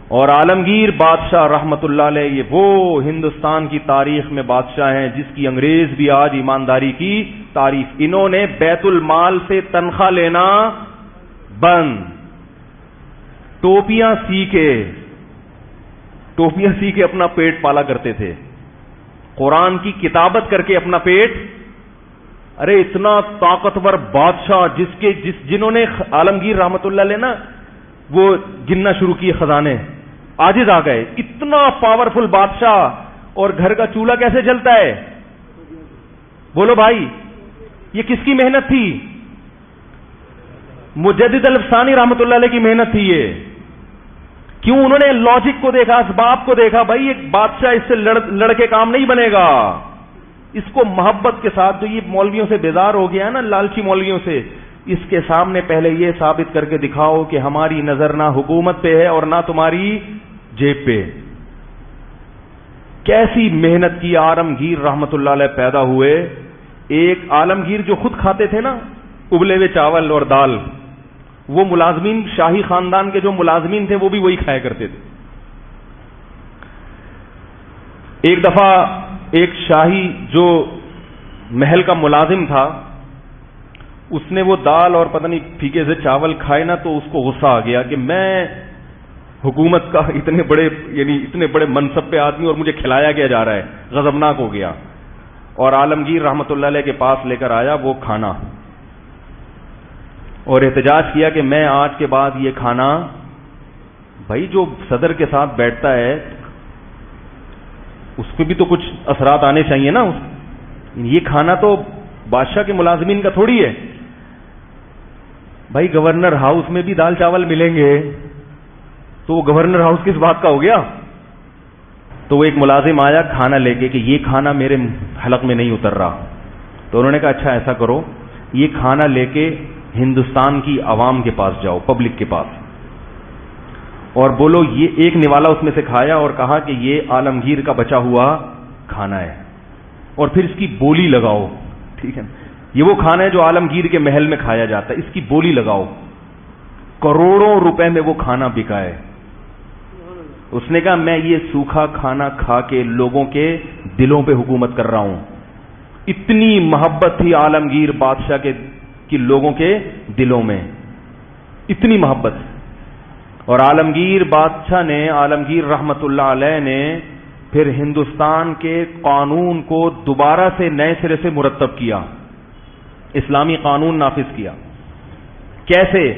اور عالمگیر بادشاہ رحمت اللہ علیہ یہ وہ ہندوستان کی تاریخ میں بادشاہ ہیں جس کی انگریز بھی آج ایمانداری کی تعریف. انہوں نے بیت المال سے تنخواہ لینا بند, ٹوپیاں سی کے اپنا پیٹ پالا کرتے تھے, قرآن کی کتابت کر کے اپنا پیٹ. ارے اتنا طاقتور بادشاہ جنہوں نے عالمگیر رحمت اللہ علیہ نا وہ گننا شروع کیے خزانے, عاجز آ گئے. اتنا پاورفل بادشاہ, اور گھر کا چولہا کیسے جلتا ہے؟ بولو بھائی, یہ کس کی محنت تھی؟ مجدد الافسانی رحمت اللہ علیہ کی محنت تھی یہ. کیوں؟ انہوں نے لاجک کو دیکھا, اسباب کو دیکھا. بھائی ایک بادشاہ اس سے لڑ کے کام نہیں بنے گا, اس کو محبت کے ساتھ. جو یہ مولویوں سے بیزار ہو گیا ہے نا, لالچی مولویوں سے, اس کے سامنے پہلے یہ ثابت کر کے دکھاؤ کہ ہماری نظر نہ حکومت پہ ہے اور نہ تمہاری جیب پہ. کیسی محنت کی عالمگیر رحمت اللہ علیہ پیدا ہوئے. ایک عالمگیر جو خود کھاتے تھے نا ابلے ہوئے چاول اور دال, وہ ملازمین, شاہی خاندان کے جو ملازمین تھے وہ بھی وہی کھایا کرتے تھے. ایک دفعہ ایک شاہی جو محل کا ملازم تھا, اس نے وہ دال اور پتہ نہیں پھیکے سے چاول کھائے نا, تو اس کو غصہ آ گیا کہ میں حکومت کا اتنے بڑے منصب پہ آدمی اور مجھے کھلایا گیا جا رہا ہے. غضبناک ہو گیا اور عالمگیر رحمت اللہ علیہ کے پاس لے کر آیا وہ کھانا, اور احتجاج کیا کہ میں آج کے بعد یہ کھانا, بھائی جو صدر کے ساتھ بیٹھتا ہے اس پہ بھی تو کچھ اثرات آنے چاہیے نا. یہ کھانا تو بادشاہ کے ملازمین کا تھوڑی ہے. بھائی گورنر ہاؤس میں بھی دال چاول ملیں گے, تو وہ گورنر ہاؤس کس بات کا ہو گیا؟ تو وہ ایک ملازم آیا کھانا لے کے کہ یہ کھانا میرے حلق میں نہیں اتر رہا. تو انہوں نے کہا اچھا ایسا کرو, یہ کھانا لے کے ہندوستان کی عوام کے پاس جاؤ, پبلک کے پاس, اور بولو یہ ایک نوالا اس میں سے کھایا اور کہا کہ یہ عالمگیر کا بچا ہوا کھانا ہے, اور پھر اس کی بولی لگاؤ. ٹھیک ہے, یہ وہ کھانا ہے جو عالمگیر کے محل میں کھایا جاتا ہے, اس کی بولی لگاؤ. کروڑوں روپے میں وہ کھانا بکا ہے. اس نے کہا میں یہ سوکھا کھانا کھا کے لوگوں کے دلوں پہ حکومت کر رہا ہوں. اتنی محبت تھی عالمگیر بادشاہ کی لوگوں کے دلوں میں, اتنی محبت. اور عالمگیر بادشاہ نے, عالمگیر رحمت اللہ علیہ نے پھر ہندوستان کے قانون کو دوبارہ سے نئے سرے سے مرتب کیا, اسلامی قانون نافذ کیا. کیسے؟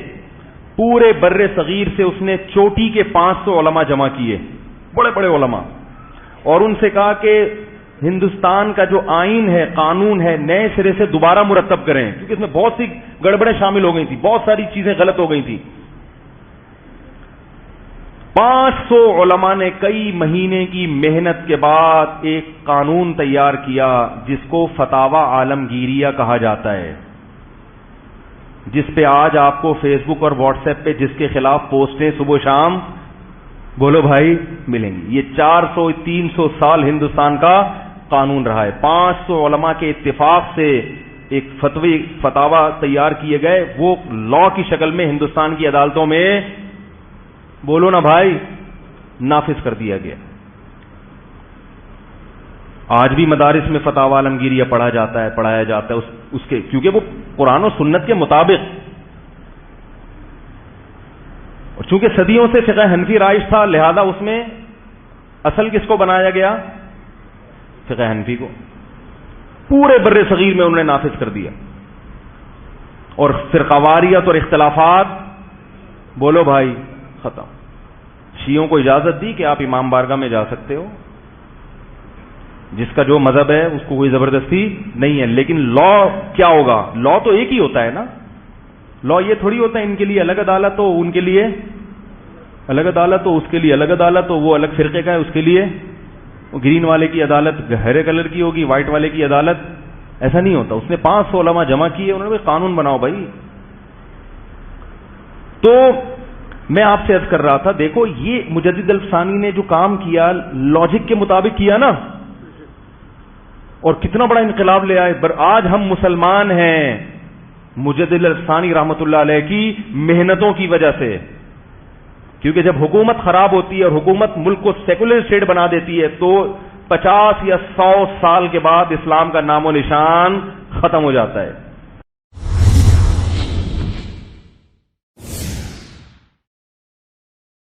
پورے بر صغیر سے اس نے چوٹی کے 500 علماء جمع کیے, بڑے بڑے علماء, اور ان سے کہا کہ ہندوستان کا جو آئین ہے, قانون ہے, نئے سرے سے دوبارہ مرتب کریں, کیونکہ اس میں بہت سی گڑبڑیں شامل ہو گئی تھی, بہت ساری چیزیں غلط ہو گئی تھی. 500 علماء نے کئی مہینے کی محنت کے بعد ایک قانون تیار کیا جس کو فتاوی عالمگیریہ کہا جاتا ہے, جس پہ آج آپ کو فیس بک اور واٹس ایپ پہ جس کے خلاف پوسٹیں صبح شام بولو بھائی ملیں گی. یہ 400-300 سال ہندوستان کا قانون رہا ہے. 500 علماء کے اتفاق سے ایک فتاوی تیار کیے گئے, وہ لا کی شکل میں ہندوستان کی عدالتوں میں بولو نا بھائی نافذ کر دیا گیا. آج بھی مدارس میں فتاوی عالمگیریہ پڑھایا جاتا ہے اس کے, کیونکہ وہ قرآن و سنت کے مطابق, اور چونکہ صدیوں سے فقہ حنفی رائج تھا, لہذا اس میں اصل کس کو بنایا گیا؟ فقہ حنفی کو. پورے بر صغیر میں انہوں نے نافذ کر دیا. اور فرقواریت اور اختلافات بولو بھائی ختم. شیعوں کو اجازت دی کہ آپ امام بارگاہ میں جا سکتے ہو, جس کا جو مذہب ہے اس کو کوئی زبردستی نہیں ہے. لیکن لا کیا ہوگا؟ لا تو ایک ہی ہوتا ہے نا. لا یہ تھوڑی ہوتا ہے ان کے لیے الگ عدالت ہو, ان کے لیے الگ عدالت ہو, اس کے لیے الگ عدالت ہو, وہ الگ فرقے کا ہے اس کے لیے گرین والے کی عدالت ہرے کلر کی ہوگی, وائٹ والے کی عدالت. ایسا نہیں ہوتا. اس نے 500 علماء جمع کیے, انہوں نے قانون بناؤ بھائی. تو میں آپ سے عرض کر رہا تھا, دیکھو یہ مجدد الفسانی نے جو کام کیا لاجک کے مطابق کیا نا, اور کتنا بڑا انقلاب لے آئے. آج ہم مسلمان ہیں مجدد الفسانی رحمت اللہ علیہ کی محنتوں کی وجہ سے. کیونکہ جب حکومت خراب ہوتی ہے اور حکومت ملک کو سیکولر اسٹیٹ بنا دیتی ہے تو 50 یا 100 سال کے بعد اسلام کا نام و نشان ختم ہو جاتا ہے.